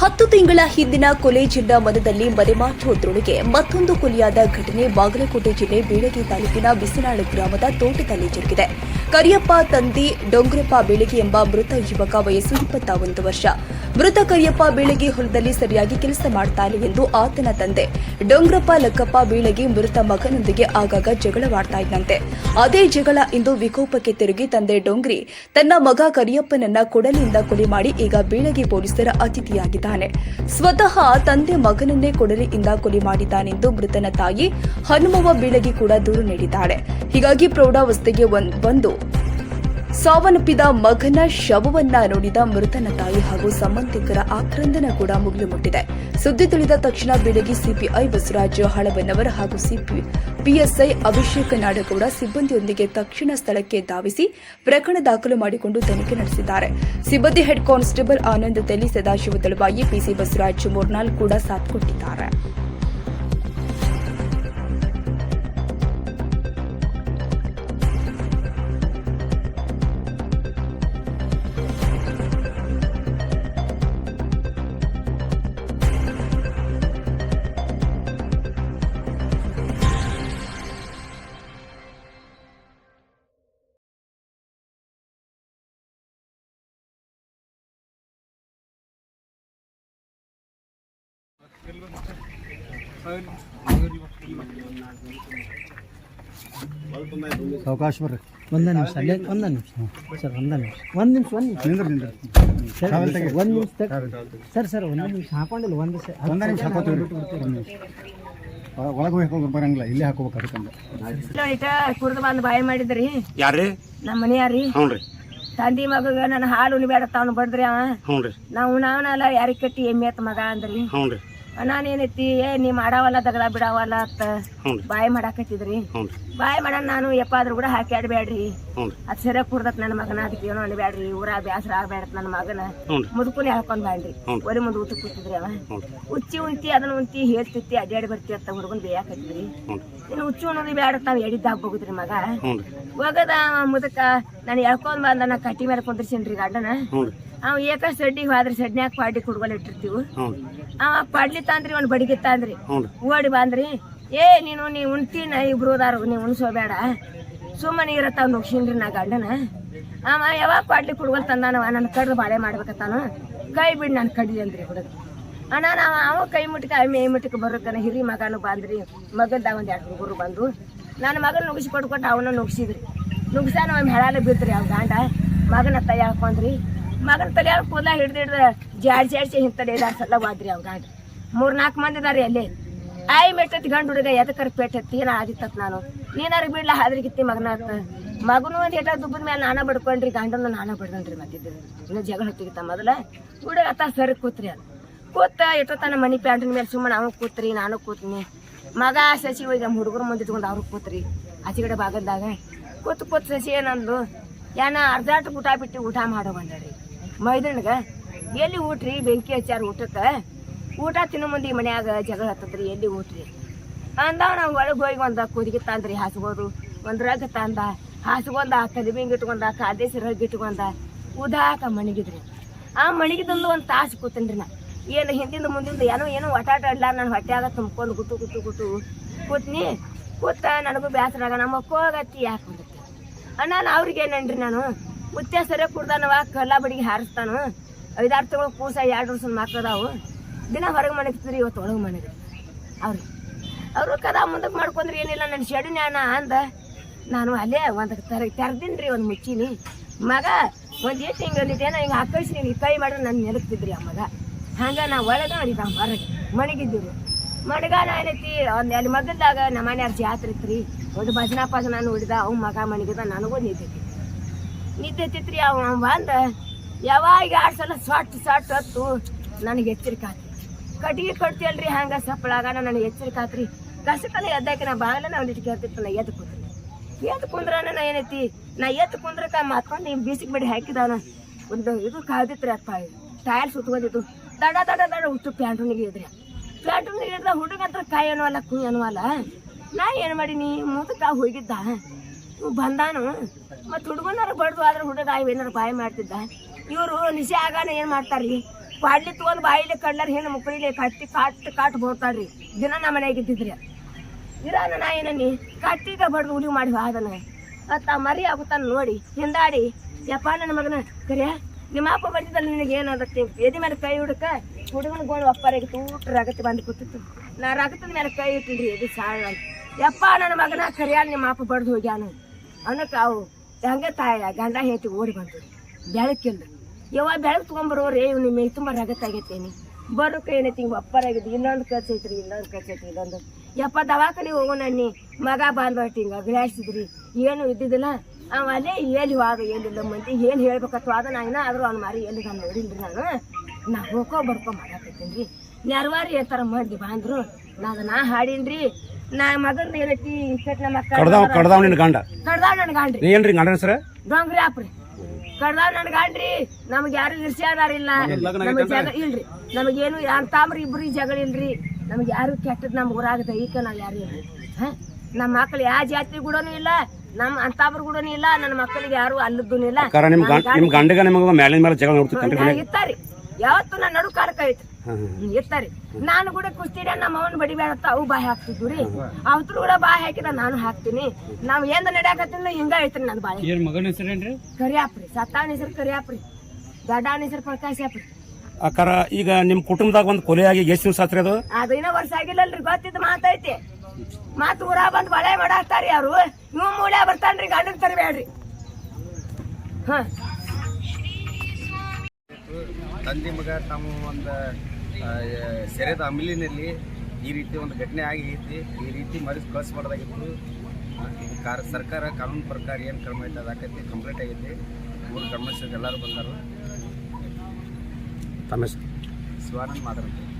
10 ತಿಂಗಳ ಹಿಂದಿನ ಕೊಲೆ ಜಿಲ್ಲಾ ಮನದಲ್ಲಿ ಮನೆಮಾಚುವುದರೊಳಗೆ ಮತ್ತೊಂದು ಕೊಲೆಯಾದ ಘಟನೆ ಬಾಗಲಕೋಟೆ ಜಿಲ್ಲೆ ಬೀಳಗಿ ತಾಲೂಕಿನ ಬಿಸಿನಾಳು ಗ್ರಾಮದ ತೋಟದಲ್ಲಿ ಜರುಗಿದೆ. ಕರಿಯಪ್ಪ ತಂದಿ ಡೊಂಗ್ರಪ್ಪ ಬೀಳಗಿ ಎಂಬ ಮೃತ ಯುವಕ ವಯಸ್ಸು 21 ವರ್ಷ. ಮೃತ ಕರಿಯಪ್ಪ ಬೀಳಗಿ ಹೊಲದಲ್ಲಿ ಸರಿಯಾಗಿ ಕೆಲಸ ಮಾಡ್ತಾನೆ ಎಂದು ಆತನ ತಂದೆ ಡೊಂಗ್ರಪ್ಪ ಲಕ್ಕಪ್ಪ ಬೀಳಗಿ ಮೃತ ಮಗನೊಂದಿಗೆ ಆಗಾಗ ಜಗಳವಾಡ್ತಾ ಇದ್ದಂತೆ. ಅದೇ ಜಗಳ ಇಂದು ವಿಕೋಪಕ್ಕೆ ತಿರುಗಿ ತಂದೆ ಡೊಂಗ್ರಿ ತನ್ನ ಮಗ ಕರಿಯಪ್ಪನನ್ನ ಕೊಡಲಿಯಿಂದ ಕೊಲೆ ಮಾಡಿ ಈಗ ಬೀಳಗಿ ಪೊಲೀಸರ ಅತಿಥಿಯಾಗಿದ್ದಾನೆ. ಸ್ವತಃ ತಂದೆ ಮಗನನ್ನೇ ಕೊಡಲಿಯಿಂದ ಕೊಲೆ ಮಾಡಿದ್ದಾನೆಂದು ಮೃತನ ತಾಯಿ ಹನುಮವ್ವ ಬೀಳಗಿ ಕೂಡ ದೂರು ನೀಡಿದ್ದಾಳೆ. ಹೀಗಾಗಿ ಪ್ರೌಢಾವಸ್ಥೆಗೆ ಬಂದು ಸಾವನ್ನಪ್ಪಿದ ಮಗನ ಶವವನ್ನ ನೋಡಿದ ಮೃತನ ತಾಯಿ ಹಾಗೂ ಸಂಬಂಧಿಕರ ಆಕ್ರಂದನ ಕೂಡ ಮುಗಿಲು ಮುಟ್ಟಿದೆ. ಸುದ್ದಿ ತಿಳಿದ ತಕ್ಷಣ ಬೀಳಗಿ ಸಿಪಿಐ ಬಸವರಾಜ್ ಹಳಬನ್ನವರ್ ಹಾಗೂ ಪಿಎಸ್ಐ ಅಭಿಷೇಕ್ ನಾಡಗೌಡ ಸಿಬ್ಬಂದಿಯೊಂದಿಗೆ ತಕ್ಷಣ ಸ್ಥಳಕ್ಕೆ ಧಾವಿಸಿ ಪ್ರಕರಣ ದಾಖಲು ಮಾಡಿಕೊಂಡು ತನಿಖೆ ನಡೆಸಿದ್ದಾರೆ. ಸಿಬ್ಬಂದಿ ಹೆಡ್ ಕಾನ್ಸ್ಟೇಬಲ್ ಆನಂದ್ ತೆಲಿ, ಸದಾಶಿವ ದಳವಾಯಿ, ಪಿಸಿ ಬಸವರಾಜ್ ಮೂರ್ನಾಲ್ ಕೂಡ ಸಾಥ್ ಕೊಟ್ಟಿದ್ದಾರೆ. ಅವಕಾಶ ಬರ್ರಿ. ಒಂದೇ ನಿಮಿಷ ಅಲ್ಲೇ ಒಂದೇ ನಿಮಿಷ ಸರ್, ಒಂದೇ ನಿಮಿಷ ಒಂದು ನಿಮಿಷ ಸರ್ ಒಂದೇ ನಿಮಿಷ ಹಾಕೊಂಡಿಲ್ಲ. ಒಂದೇ ನಿಮಿಷ ಹಾಕೋತೀವಿ. ಒಳಗೆ ಹೋಗಿ ಬರಂಗಿಲ್ಲ, ಇಲ್ಲೇ ಹಾಕೋಬೇಕು. ಅದಕ್ಕಂದ್ರೆ ಕುಡ್ದು ಬಂದು ಬಾಯಿ ಮಾಡಿದ್ರಿ. ಯಾರ್ರಿ? ನಮ್ಮ ಮನೆಯಾರಿ. ಹ್ಞೂ. ತಂದಿ ಮಗ ನನ್ನ ಹಾಲು ಉಣಿಬೇಡ ತಾನು ಬಡ್ದ್ರಿ ಅವ. ಹ್ಞೂ. ನಾವಲ್ಲ ಯಾರಿಗೆ ಕಟ್ಟಿ ಎಮ್ಮೆ ಎತ್ತ ಮಗ ಅಂದ್ರಿ. ಹ್ಞೂ. ನಾನೇನೈತಿ ನೀ ಮಾಡಾವಲ್ಲ ದಗದ ಬಿಡಾವಲ್ಲ ಅಂತ ಬಾಯಿ ಮಾಡಾಕತ್ತಿದ್ರಿ. ಬಾಯಿ ಮಾಡ ನಾನು ಎಪ್ಪಾದ್ರೂ ಕೂಡ ಹಾಕಿ ಆಡ್ಬೇಡ್ರಿ, ಅದ್ ಸರಿಯಾಗಿ ಕುಡ್ದತ್ ನನ್ನ ಮಗನ, ಅದಕ್ಕೆ ಏನೋ ಅನ್ಬೇಡ್ರಿ, ಊರ ಬ್ಯಾಸರ ಆಗ್ಬೇಡತ್ ನನ್ನ ಮಗನ ಮುದುಕುನಿ ಹಾಕೊಂಡ್ ಬ್ಯಾಡ್ರಿ. ಒಲಿ ಮುಂದೆ ಊಟ ಕೂತಿದ್ರಿ. ಅವ ಉಚ್ಚಿ ಉಂತಿ ಅದನ್ನ ಉಂತಿ ಹೇಳ್ತಿತ್ತಿ ಅಡ್ಡಾಡಿ ಬರ್ತಿ ಅಂತ ಹುಡುಗನ್ ಬೇಯಾಕತ್ತಿದ್ರಿ. ಇನ್ನು ಹುಚ್ಚು ಅನ್ನೋದು ಬ್ಯಾಡ ತಾವ್ ಎಡಿದ್ದಾಗ ಹೋಗುದ್ರಿ. ಮಗ ಹೋಗದ ಮುದಕ ನಾನು ಎಳ್ಕೊಂಡ್ ಬಂದ ನಾ ಕಟ್ಟಿ ಮೇಲೆ ಕುಂದ್ರಿಸಿನ್ರಿ ಗಡ್ಡನ. ಅವ್ ಏಕ ಸಡ್ಡಿಗೆ ಹೋದ್ರಿ, ಸಡ್ನ್ಯಾಗ ಪಾಡಿ ಕುಡ್ಗೋಲ್ ಇಟ್ಟಿರ್ತೀವಿ. ಅವ ಪಾಡ್ಲಿ ತಾಂದ್ರಿ, ಒಂದ್ ಬಡಿಗೆ ತಾಂದ್ರಿ, ಓಡಿ ಬಂದ್ರಿ. ನೀ ಉಣ್ತೀನ ಇಬ್ರು ಅದಾರ, ನೀ ಉಣ್ಸೋಬೇಡ ಸುಮ್ಮನೆ ಇರತ್ತಾವ ನುಗ್ಸಿನ್ರಿ ನಾ ಗಂಡನ. ಅವ ಯಾವಾಗ ಪಾಡ್ಲಿ ಕುಡ್ಗೋಲ್ ತಂದಾನವ, ನನ್ನ ಕಡ್ದು ಬಾಳೆ ಮಾಡ್ಬೇಕತ್ತಾನು, ಕೈ ಬಿಡ್ ನಾನು ಕಡ್ಲಿ ಅಂದ್ರಿ ಹುಡುಗ. ನಾನು ಅವ ಕೈ ಮುಟ್ಟಕ್ಕೆ ಮೇ ಮುಟ್ಟಕ್ಕೆ ಬರೋಕನ ಹಿರಿ ಮಗನು ಬಂದ್ರಿ. ಮಗಲ್ದಾಗ ಒಂದ್ 2 ಹುಡುಗರು ಬಂದು ನನ್ನ ಮಗನ ನುಗ್ಸಿ ಕೊಟ್ಕೊಟ್ಟು ಅವನ್ನ ನುಗ್ಸಿದ್ರಿ. ನುಗ್ಸಾನ ಅವ್ನ ಹೆಳಾಲೆ ಬಿದ್ರಿ. ಅವ್ ಗಂಡ ಮಗನ ತಲೆ ಹಾಕೊಂಡ್ರಿ. ಮಗನ ತಲೆ ಕೂದಲ ಹಿಡ್ದು ಜಾಡ್ಸಿ ಹಿಂತಡೆ ಸಲ ಹೋದ್ರಿ. ಅವ್ ಗಂಡ 3-4 ಮಂದಿ ಇದಾರಿ. ಅಲ್ಲಿ ಆಯ್ ಮೆಟ್ಟತಿ ಗಂಡು ಹುಡುಗ ಎದಕರ್ ಪೇಟತ್ತಿ ಏನ ಆದಿತ್ತತ್ ನಾನು ನೀನಾರ ಬಿಡ್ಲ ಹಾದ್ರಿಗಿತ್ತಿ ಮಗನ ಅಂತ. ಮಗನು ಒಂದ್ ಏಟ ದುಬ್ಬದ ಮೇಲೆ ನಾನ ಬಡ್ಕೊಂಡ್ರಿ, ಗಂಡನ ನಾನ ಬಡ್ದನ್ರಿ. ಮತ್ತಿದ್ರು ಇನ್ನು ಜಗಳ ಹೊತ್ತಿಗಿತ್ತ ಮೊದಲ ಹುಡುಗ ಅತ್ತ ಸರಿ ಕೂತ್ರಿ. ಅದು ಕೂತ ಎಷ್ಟೊತ್ತನ ಮನಿ ಪ್ಯಾಂಟಿನ ಮೇಲೆ ಸುಮ್ಮನೆ ಅವ್ನು ಕೂತ್ರಿ, ನಾನು ಕೂತ್ನಿ. ಮಗ ಸಸಿ ಹೋಗಿ ನಮ್ಮ ಹುಡುಗರು ಮುಂದೆ ಇಟ್ಕೊಂಡು ಅವ್ರು ಕೂತ್ರಿ. ಆಚೆಗಡೆ ಭಾಗದಾಗ ಕೂತ್ ಸಸಿ ಏನಂದು ಅರ್ಧಾಟ ಊಟ ಬಿಟ್ಟು ಊಟ ಮಾಡೋ ಬಂದ್ರಿ. ಮೈದಣ್ಗ ಎಲ್ಲಿ ಊಟ್ರಿ, ಬೆಂಕಿ ಹಚ್ಚಾರ ಊಟಕ್ಕೆ. ಊಟ ತಿನ್ನೋ ಮುಂದೆ ಮನ್ಯಾಗ ಜಗಳ ಹತ್ತದ್ರಿ, ಎಲ್ಲಿ ಊಟ್ರಿ ಅಂದ. ನಾವು ಒಳಗೆ ಹೋಗಿ ಒಂದು ಕುದಿಗೆ ತಂದ್ರಿ, ಹಾಸ್ಬೋದು ಒಂದು ರಗ್ ತಂದ, ಹಾಸ್ಕೊಂಡ ತಲೆಬಿಂಗ್ ಇಟ್ಕೊಂಡ, ಕಾದೇಸಿ ರಗ್ ಇಟ್ಕೊಂಡ ಉದಾಕ ಮಣಿಗಿದ್ರಿ. ಆ ಮಣಿಗಿದಂದು ಒಂದು ತಾಸು ಕೂತನ್ರಿ. ನಾ ಏನು ಹಿಂದಿಂದ ಮುಂದಿಂದ ಏನೋ ಒಟಾಟ ಅಡ್ಲ ನನ್ನ ಹೊಟ್ಯಾಗ ತುಂಬ್ಕೊಂಡು ಗುಟ್ಟು ಕೂತ್ನಿ. ಕೂತ ನನಗೂ ಬೇಸರಾಗ ನಮ್ಮ ಅಕ್ಕೋಗತ್ತಿ ಯಾಕೆ ಬಂದತ್ತೆ ನಾನು ಅವ್ರಿಗೇನನ್ರಿ, ನಾನು ಮುತ್ಯ ಸರಿಯಾಗಿ ಕುಡ್ದಾನವ, ಕಲ್ಲ ಬಡಿಗೆ ಹಾರಿಸ್ತಾನು. 5-6 ತಿಂಗಳು ಕೂಸ 2 ವರ್ಷದ ಮಕ್ಕಳದಾವು. ದಿನ ಹೊರಗೆ ಮನೆಗಿದ್ರಿ, ಇವತ್ತು ಒಳಗೆ ಮನೆಗೆ ಅವರು ಕದ ಮುಂದಕ್ಕೆ ಮಾಡ್ಕೊಂಡ್ರಿ. ಏನಿಲ್ಲ ನನ್ನ ಶೆಡಿನ್ಯಾನ ಅಂದ. ನಾನು ಅಲ್ಲೇ ಒಂದು ತೆರೆದಿನ್ರಿ, ಒಂದು ಮುಚ್ಚಿನಿ. ಮಗ ಒಂದು ಎಷ್ಟು ಹಿಂಗೇನೋ ಹಿಂಗೆ ಹಾಕಳಿಸಿ ನೀವು ಕೈ ಮಾಡ್ರೆ ನನ್ನ ನೆಲಕ್ತಿದ್ರಿ. ಆ ಮಗ ಹಂಗೆ ನಾವು ಒಳಗೆ ಅಡಿದ ಹೊರಗೆ ಮನೆಗಿದ್ದೀವಿ. ಮಣಗಾನ ಏನೈತಿ ಅಲ್ಲಿ ಮಗದಾಗ ನಮ್ಮ ಮನೆಯವ್ರ ಜಾತ್ರೆ ಇತ್ರಿ. ಒಂದು ಭಜನಾ ನೋಡಿದ ಅವ್ ಮಗ ಮನೆಗಿದ. ನನಗೂ ನಿದ್ದೆತ್ತಿತ್ರಿ. ಅವ ಬಂದ ಯಾವಾಗ 2 ಸಲ ಸಾಟ್ ಹತ್ತು ನನಗೆ ಎಚ್ಚರಿಕೆ ಆತ್ರಿ. ಕಟ್ಟಿಗೆ ಕಟ್ತಿಯಲ್ರಿ ಹಂಗ ಸಪ್ಪಳಾಗ ನನಗೆ ಎಚ್ಚರಿಕೆ ಆತ್ರಿ. ಕಸಕಲ್ಲ ಎದ್ದಾಕೆ ನಾ ಬಾಗಲನ ಒಂದಿಟ್ಟು ಕೇಳ್ತಿತ್ತು. ನಾ ಎದ್ದು ಕುಂದ್ರ ನಾ ಏನೈತಿ, ನಾ ಎದ್ದು ಕುಂದ್ರಕ ಮತ್ತೊಂದು ನೀವು ಬೀಸಿಗೆ ಬಿಡಿ ಹಾಕಿದವನ ಒಂದು ಇದು ಕಾದಿತ್ರಿ. ಅಪ್ಪ ಟೈರ್ ಸುತ್ಕೊಂಡಿದ್ದು ದಡ ಹುಟ್ಟು ಪ್ಯಾಂಟುನಿಗೆ ಇದ್ರಿ. ಪ್ಯಾಂಟುನಿಗೆ ಇದ್ದ ಹುಡುಗ ಹತ್ರ ಕಾಯಿ ಅನ್ನುವಲ್ಲ, ಕುಯ್ ಅನ್ನುವಲ್ಲ. ನಾ ಏನು ಮಾಡೀನಿ, ಮುದಕ ಹೋಗಿದ್ದ ಬಂದಾನು. ಮತ್ತು ಹುಡುಗನಾರು ಬಡ್ದು ಆದ್ರೆ ಹುಡುಗ ಏನಾರು ಬಾಯಿ ಮಾಡ್ತಿದ್ದ. ಇವರು ನಿಶೆ ಆಗಾನ ಏನು ಮಾಡ್ತಾರ್ರಿ, ಬಾಡ್ಲಿ ತಗೊಂಡ್ ಬಾಯಿಲೆ ಕಡ್ಲಾರ ಹೆಣ್ಣು ಮಕ್ಕಳಿಗೆ ಕಟ್ಟಿ ಕಾಟ್ ಬೋಡ್ತಾಳ್ರಿ ದಿನ ನಮ್ಮ ಮನೆಯಾಗ ಇದ್ದಿದ್ರಿ ಇರಾನ ನಾ ಏನನ್ನಿ ಕಟ್ಟಿಗ ಬಡ್ದು ಉಳಿ ಮಾಡಿ ಹೋದನ ಅತ್ತ ಮರಿ ಆಗುತ್ತಾನ ನೋಡಿ ಹಿಂದಾಡಿ ಯಪ್ಪ ನನ್ನ ಮಗನ ಕರಿಯ ನಿಮ್ಮ ಅಪ್ಪ ಬರ್ತಿದ್ದಲ್ಲ ನಿನಗೆ ಏನಾದತ್ತೆ ಎದಿ ಮೇಲೆ ಕೈ ಹುಡುಕ ಹುಡುಗನ ಗೋಳು ಅಪ್ಪರಿಗೆ ತೂಟ ರಗತ್ತೆ ಬಂದು ಕೂತಿತ್ತು ನಾ ರಗತದ ಮೇಲೆ ಕೈ ಇಟ್ಟಿನ್ರಿ ಎದಿ ಸಾಳ ಯಪ್ಪ ನನ್ನ ಮಗನ ಕರಿಯ ನಿಮ್ಮ ಅಪ್ಪ ಬಡ್ದು ಹೋಗ್ಯಾನು ಅನ್ನಕ್ಕೆ ಅವು ಹಂಗೆ ತಾಯ ಗಂಡ ಹೇಳ್ತಿ ಓಡಿ ಬಂತು ಬೆಳಕಿಲ್ಲ ಯಾವಾಗ ಬೆಳಕು ತೊಗೊಂಬರೋರು ಇವ್ ನಿಮ್ಮ ತುಂಬ ರಗತ್ತಾಗೈತೇನಿ ಬರೋಕೆ ಏನೈತಿ ಹಿಂಗೆ ಅಪ್ಪರಾಗಿದ್ದು ಇನ್ನೊಂದು ಖರ್ಚು ಐತ್ರಿ ಇನ್ನೊಂದು ಖರ್ಚು ಐತಿ ಇನ್ನೊಂದು ಯಪ್ಪ ದವಾಖಾನೆ ಹೋಗೋಣಿ ಮಗ ಬಾಂದ್ಬಿಟ್ಟು ಹಿಂಗೆ ಅಭಿಲಾಯಿಸಿದ್ರಿ ಏನು ಇದ್ದಿದ್ದಿಲ್ಲ ಅವ ಅಲ್ಲೇ ಎಲ್ಲಿ ಹೋಗ ಎಲ್ಲಿಲ್ಲ ಮಂದಿ ಏನು ಹೇಳ್ಬೇಕತ್ತು ಅದ ನಾ ಆದರೂ ಅವ್ನ ಮಾರಿ ಎಲ್ಲಿ ನಾನು ನೋಡಿಲ್ರಿ ನಾ ಹೋಗೋ ಮಾಡಾಕತ್ತೀನಿ ರೀ ನೆರವಾರಿ ಹೇಳ್ತಾರ ಮಂದಿ ಬಾಂದ್ರು ನಾ ಹಾಡೀನ್ರಿ ನಾ ಮಗಂದು ಏನೈತಿ ನಮ್ಮ ಕಡ್ದಾವ್ ನಿನ್ನ ಗಂಡ ಕಡ್ದಾವ್ ನನ್ನ ಗಾಂಡ್ರಿ ಏನ್ರಿ ಗಂಡನ ಸರ ಡೊಂಗ್ರಿ ಆಪ್ರಿ ಕಡ್ದಾವ್ ನನ್ನ ಗಾಂಡ್ರಿ ನಮ್ಗೆ ಯಾರು ಇರ್ಸ್ಯಾದಾರಿಲ್ಲ ನಮಗೆ ಜಗ ಇಲ್ರಿ ನಮಗೇನು ಅಂತಾಮ್ರಿ ಇಬ್ರಿ ಜಗಳ ಇಲ್ರಿ ನಮ್ಗೆ ಯಾರು ಕೆಟ್ಟದ್ ನಮ್ಗೆ ಊರಾಗದ ಈಗ ನಾವ್ ಯಾರು ಇಲ್ರಿ ನಮ್ಮ ಮಕ್ಳು ಯಾವ ಜಾತಿ ಕೂಡನು ಇಲ್ಲ ನಮ್ಮ ಅಂತಾಬ್ರು ಕೂಡನು ಇಲ್ಲ ನನ್ನ ಮಕ್ಕಳಿಗೆ ಯಾರು ಅಲ್ಲದ್ದು ಇಲ್ಲ ನಿಮ್ ಗಂಡಗ ನಿಮಗೆ ಮ್ಯಾಲಿನ ಮೇಲೆ ಜಗಳ ನೋಡ್ತೀವಿ ಇತ್ತಾರಿ ಯಾವತ್ತು ನನ್ನ ನಡು ಕಾಲಕ್ಕ ಐತಿ ಇರ್ತಾರಿ ನಾನು ಕೂಡ ಕುಸ್ತಿಡ ನಮ್ಮ ಅವನ್ ಬಡಿಬೇಡತ್ತ ಅವು ಬಾಯಿ ಹಾಕ್ತಿದ್ವು ರೀ ಅವತ್ತು ಕೂಡ ಬಾಯಿ ಹಾಕಿದ ನಾನು ಹಾಕ್ತೀನಿ ನಾವ್ ಏನ್ ನಡ್ಯಾಕತ್ತಿಲ್ಲ ಹಿಂಗ ಐತ್ರಿ ನನ್ ಬಾಯಿ ಮಗನ ಹೆಸರೇನ್ರಿ ಕರಿಯಾಪ್ರಿ ಸತ್ತಾನ ಹೆಸರು ಕರಿಯಾಪ್ರಿ ದಡ್ಡಾನ ಹೆಸರು ಪ್ರಕಾಶಾಪ್ರಿ ಅಕ್ಕಾರ ಈಗ ನಿಮ್ ಕುಟುಂಬದಾಗ ಒಂದು ಕೊಲೆ ಆಗಿ ಎಷ್ಟು ದಿವಸ ಆತ್ರಿ ಅದು ಅದಿನ ವರ್ಷ ಆಗಿಲ್ಲಲ್ರಿ ಗೊತ್ತಿದ್ದು ಮಾತೈತಿ ಮಾತು ಊರ ಬಂದ್ ಬಳೆ ಮಾಡಾಕ್ತಾರಿ ಅವ್ರು ಇವ್ ಮೂಳೆ ಬರ್ತಾನ್ರಿ ಗಂಡನ್ ತರಬೇಡ್ರಿ ಹ ತಂದೆ ಮಗ ತಾವು ಒಂದು ಸೆರೆದ ಅಮಲಿನಲ್ಲಿ ಈ ರೀತಿ ಒಂದು ಘಟನೆ ಆಗೈತಿ ಈ ರೀತಿ ಮರೆಸಿ ಕಳಿಸ್ಬಾರ್ದಾಗಿತ್ತು ಸರ್ಕಾರ ಕಾನೂನು ಪ್ರಕಾರ ಏನು ಕ್ರಮ ಐತೆ ಅದಾಕೈತಿ ಕಂಪ್ಲೀಟ್ ಆಗೈತಿ ಊರು ಗಮನಿಸಿದ ಎಲ್ಲರೂ ಬಂದರು ತಮ್ಮ ಶಿವಾನಂದ್ ಮಾತಾಡ್ತೀವಿ